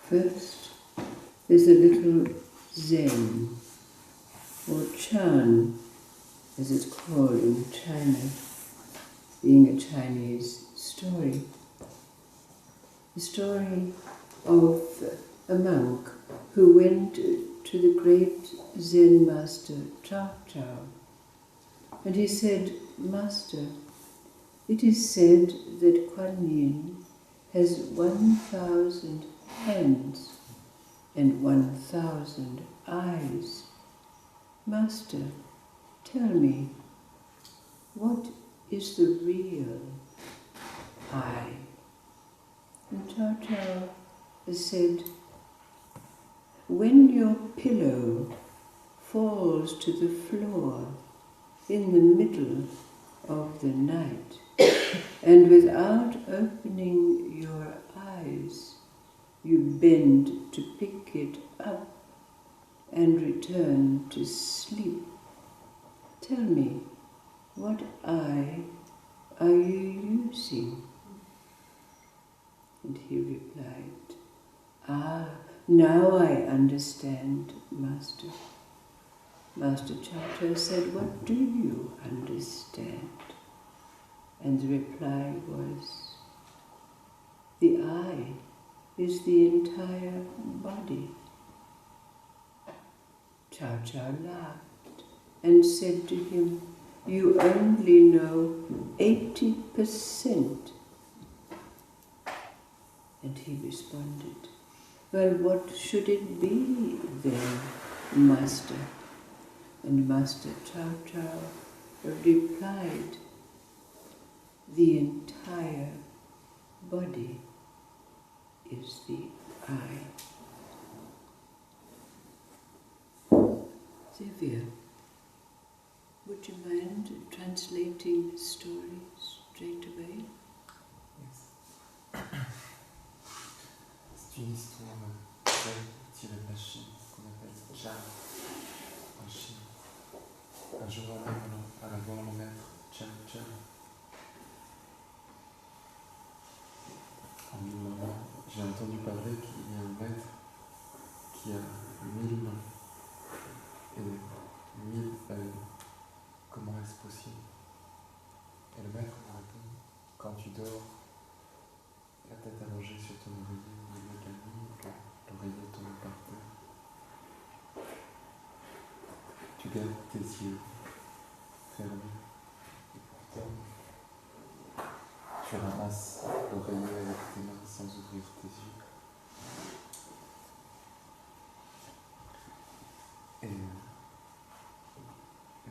First, there's a little Zen, or Chan, as it's called in China, being a Chinese story. The story of a monk who went to the great Zen master Chao Chao, and he said, "Master, it is said that Kuan Yin has 1,000 hands and 1,000 eyes. Master, tell me, what is the real I?" And Chao Chao has said, "When your pillow falls to the floor in the middle of the night, and without opening your eyes, you bend to pick it up and return to sleep. Tell me, what eye are you using?" And he replied, "Ah, now I understand, Master." Master Chao Chao said, "What do you understand?" And the reply was, "The I is the entire body." Chao Chao laughed and said to him, "You only know 80%. And he responded, "Well, what should it be then, Master?" And Master Chao Chao replied, "The entire body is the I." Xavier, would you mind translating the story straight away? Yes. C'est une histoire tirée de la Chine, qu'on appelle Zhao en Chine. Un jour, alla voir le maître Chao Chao. En lui demandant, j'ai entendu parler qu'il y a un maître qui a 1000 mains et 1000 œils. Comment est-ce possible? Et le maître me répond, quand tu dors, la tête allongée sur ton oreiller au milieu de la nuit, et que l'oreiller tombe par terre. Tu gardes tes yeux fermés, et pourtant tu ramasses l'oreiller avec tes mains sans ouvrir tes yeux. Et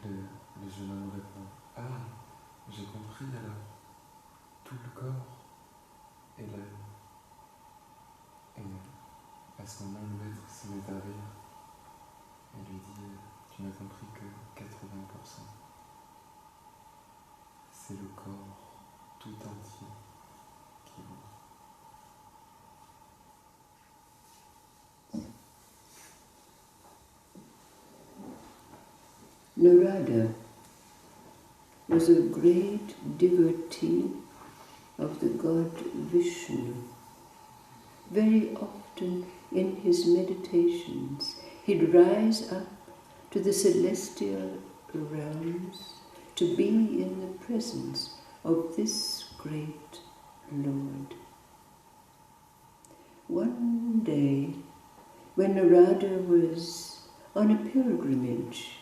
le jeune homme répond, ah, j'ai compris alors, tout le corps est l'œil. Et à ce moment, le maître se met à rire et lui dit, tu n'as compris que 80%. C'est le corps tout entier qui vaut. Narada was a great devotee of the god Vishnu. Very often in his meditations, he'd rise up to the celestial realms to be in the presence of this great Lord. One day, when Narada was on a pilgrimage,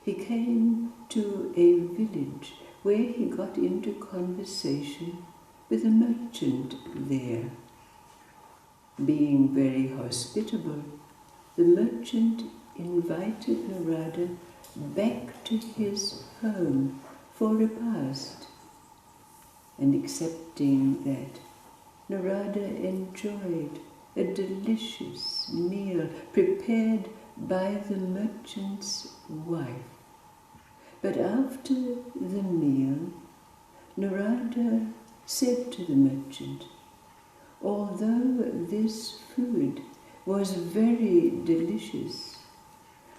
he came to a village where he got into conversation with a merchant there. Being very hospitable, the merchant invited Narada back to his home for repast, and accepting that, Narada enjoyed a delicious meal prepared by the merchant's wife. But after the meal, Narada said to the merchant, "Although this food was very delicious,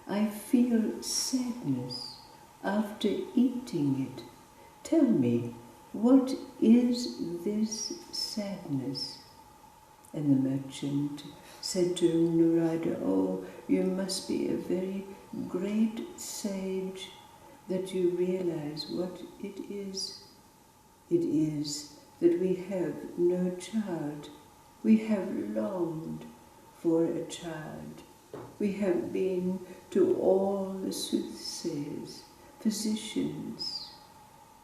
I feel sadness after eating it. Tell me, what is this sadness?" And the merchant said to Narada, "Oh, you must be a very great sage that you realize what it is. It is that we have no child. We have longed for a child. We have been to all the soothsayers, physicians,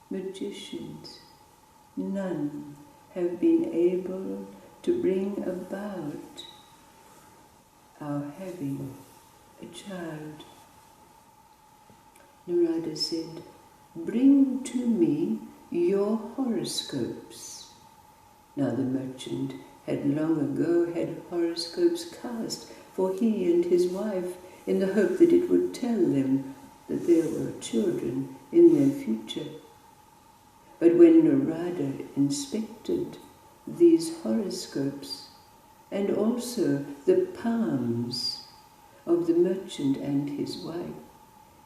magicians. None have been able to bring about our having a child." Narada said, "Bring to me your horoscopes." Now the merchant had long ago had horoscopes cast for he and his wife in the hope that it would tell them that there were children in their future. But when Narada inspected these horoscopes and also the palms of the merchant and his wife,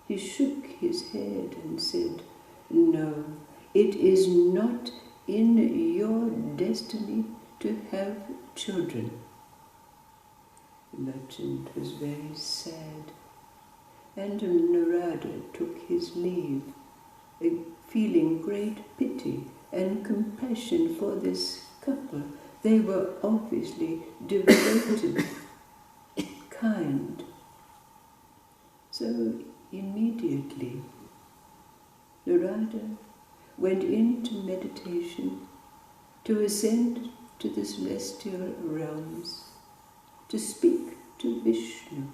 he shook his head and said, "No, it is not in your destiny to have children." The merchant was very sad, and Narada took his leave, feeling great pity and compassion for this couple. They were obviously devoted, kind. So immediately, Narada went into meditation to ascend to the celestial realms, to speak to Vishnu.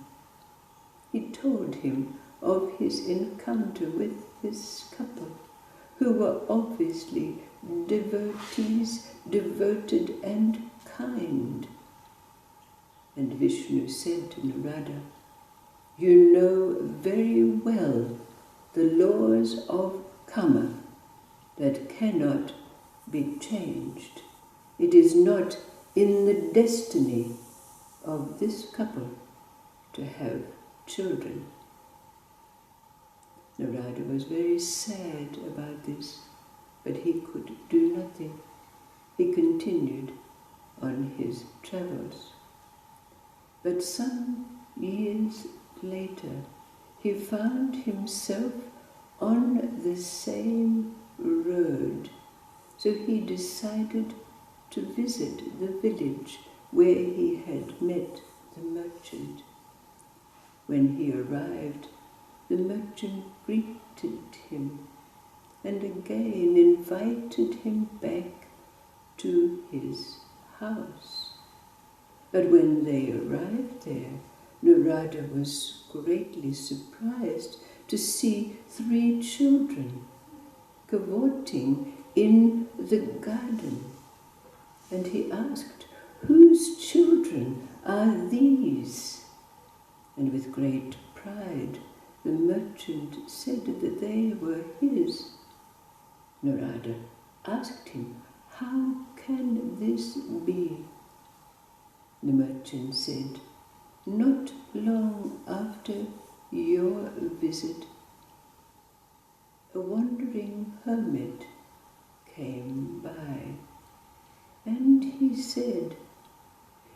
He told him of his encounter with this couple, who were obviously devotees, devoted and kind. And Vishnu said to Narada, "You know very well the laws of karma that cannot be changed. It is not in the destiny of this couple to have children." Narada was very sad about this, but he could do nothing. He continued on his travels. But some years later, he found himself on the same road. So he decided to visit the village where he had met the merchant. When he arrived, the merchant greeted him and again invited him back to his house. But when they arrived there, Narada was greatly surprised to see 3 children cavorting in the garden. And he asked, "Whose children are these?" And with great pride, the merchant said that they were his. Narada asked him, "How can this be?" The merchant said, "Not long after your visit, a wandering hermit came by, and he said,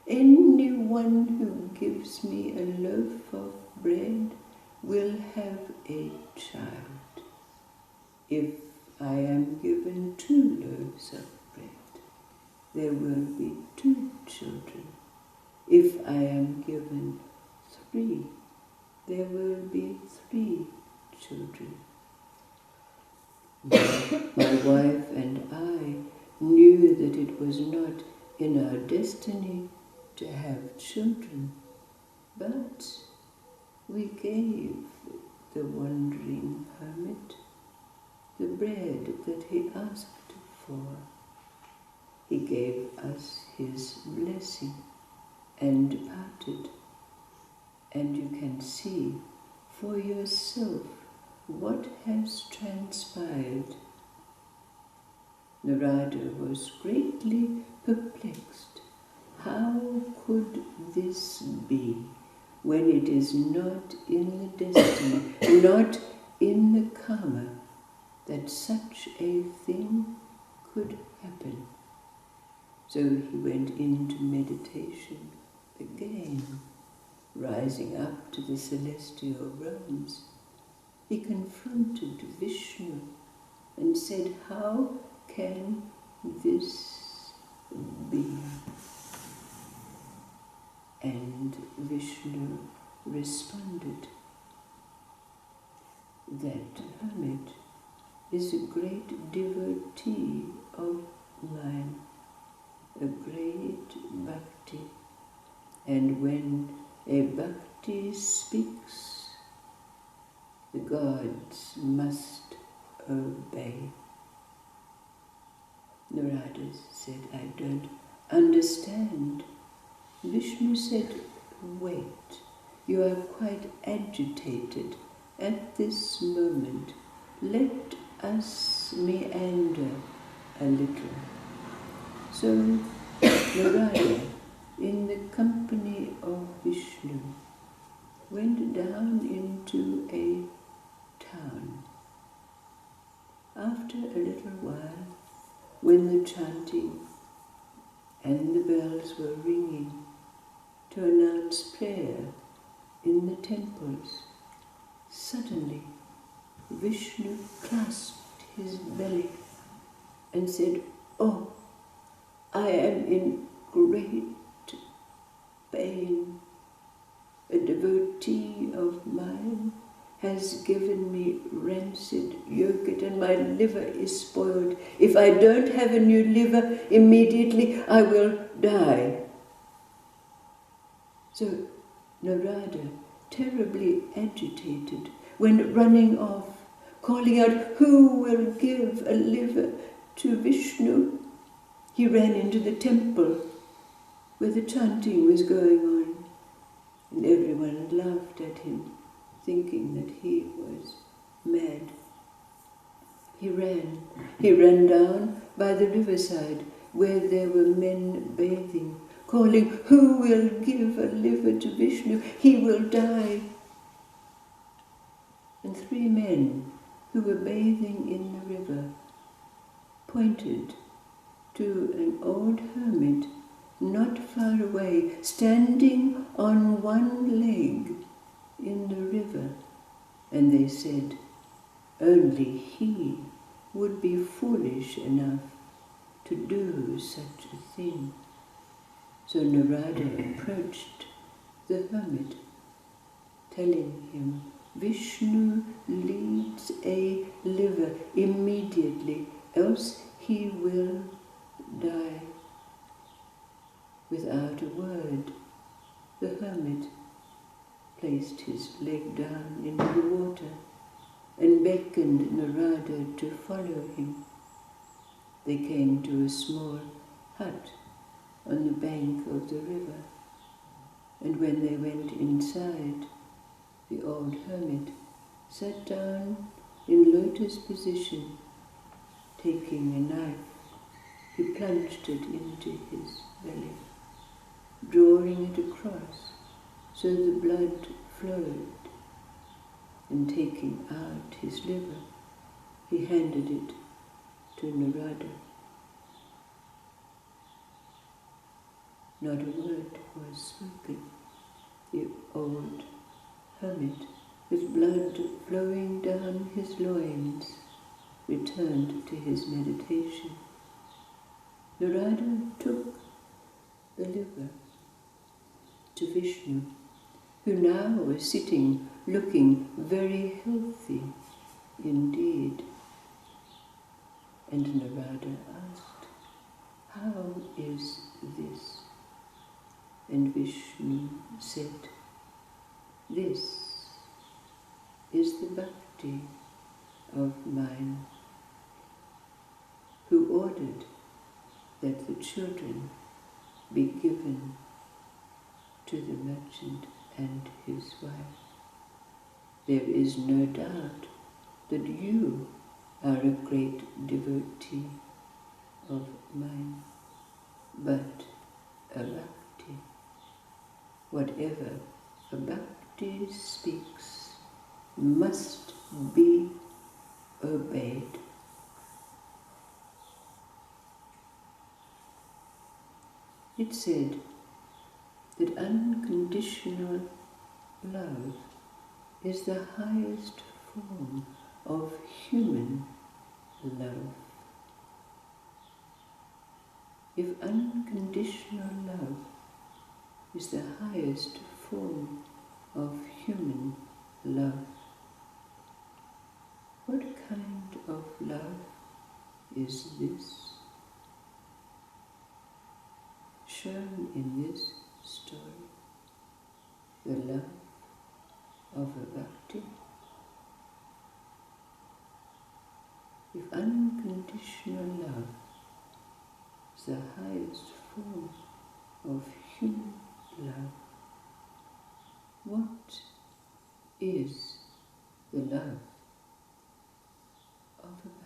'Anyone who gives me a loaf of bread will have a child. If I am given 2 loaves of bread, there will be 2 children. If I am given 3, there will be 3 children.' My wife and I knew that it was not in our destiny to have children, but we gave the wandering hermit the bread that he asked for. He gave us his blessing and departed, and you can see for yourself what has transpired." Narada was greatly perplexed. How could this be when it is not in the destiny, not in the karma, that such a thing could happen? So he went into meditation again, rising up to the celestial realms. He confronted Vishnu and said, "How can this be?" And Vishnu responded, "That hermit is a great devotee of mine, a great bhakti, and when a bhakti speaks, the gods must obey." Narada said, "I don't understand." Vishnu said, "Wait, you are quite agitated at this moment. Let us meander a little." So Narada, in the company of Vishnu, went down into a town. After a little while, when the chanting and the bells were ringing to announce prayer in the temples, suddenly Vishnu clasped his belly and said, "Oh, I am in great pain. A devotee of mine has given me rancid yogurt and my liver is spoiled. If I don't have a new liver immediately, I will die." So Narada, terribly agitated, went running off, calling out, "Who will give a liver to Vishnu?" He ran into the temple where the chanting was going on, and everyone laughed at him, thinking that he was mad. He ran down by the riverside where there were men bathing, calling, "Who will give a liver to Vishnu? He will die." And 3 men who were bathing in the river pointed to an old hermit not far away, standing on one leg in the river, and they said, "Only he would be foolish enough to do such a thing." So Narada approached the hermit, telling him, "Vishnu needs a liver immediately, else he will die." Without a word, the hermit placed his leg down into the water and beckoned Narada to follow him. They came to a small hut on the bank of the river, and when they went inside, the old hermit sat down in lotus position. Taking a knife, he plunged it into his belly, drawing it across so the blood flowed, and taking out his liver, he handed it to Narada. Not a word was spoken. The old hermit, with blood flowing down his loins, returned to his meditation. Narada took the liver to Vishnu, who now was sitting looking very healthy indeed. And Narada asked, "How is this?" And Vishnu said, "This is the bhakti of mine, who ordered that the children be given to the merchant and his wife. There is no doubt that you are a great devotee of mine, but a bhakti, whatever a bhakti speaks, must be obeyed." It said that unconditional love is the highest form of human love. If unconditional love is the highest form of human love, what kind of love is this? Shown in this story, the love of a bhakti. If unconditional love is the highest form of human love, what is the love of a bhakti?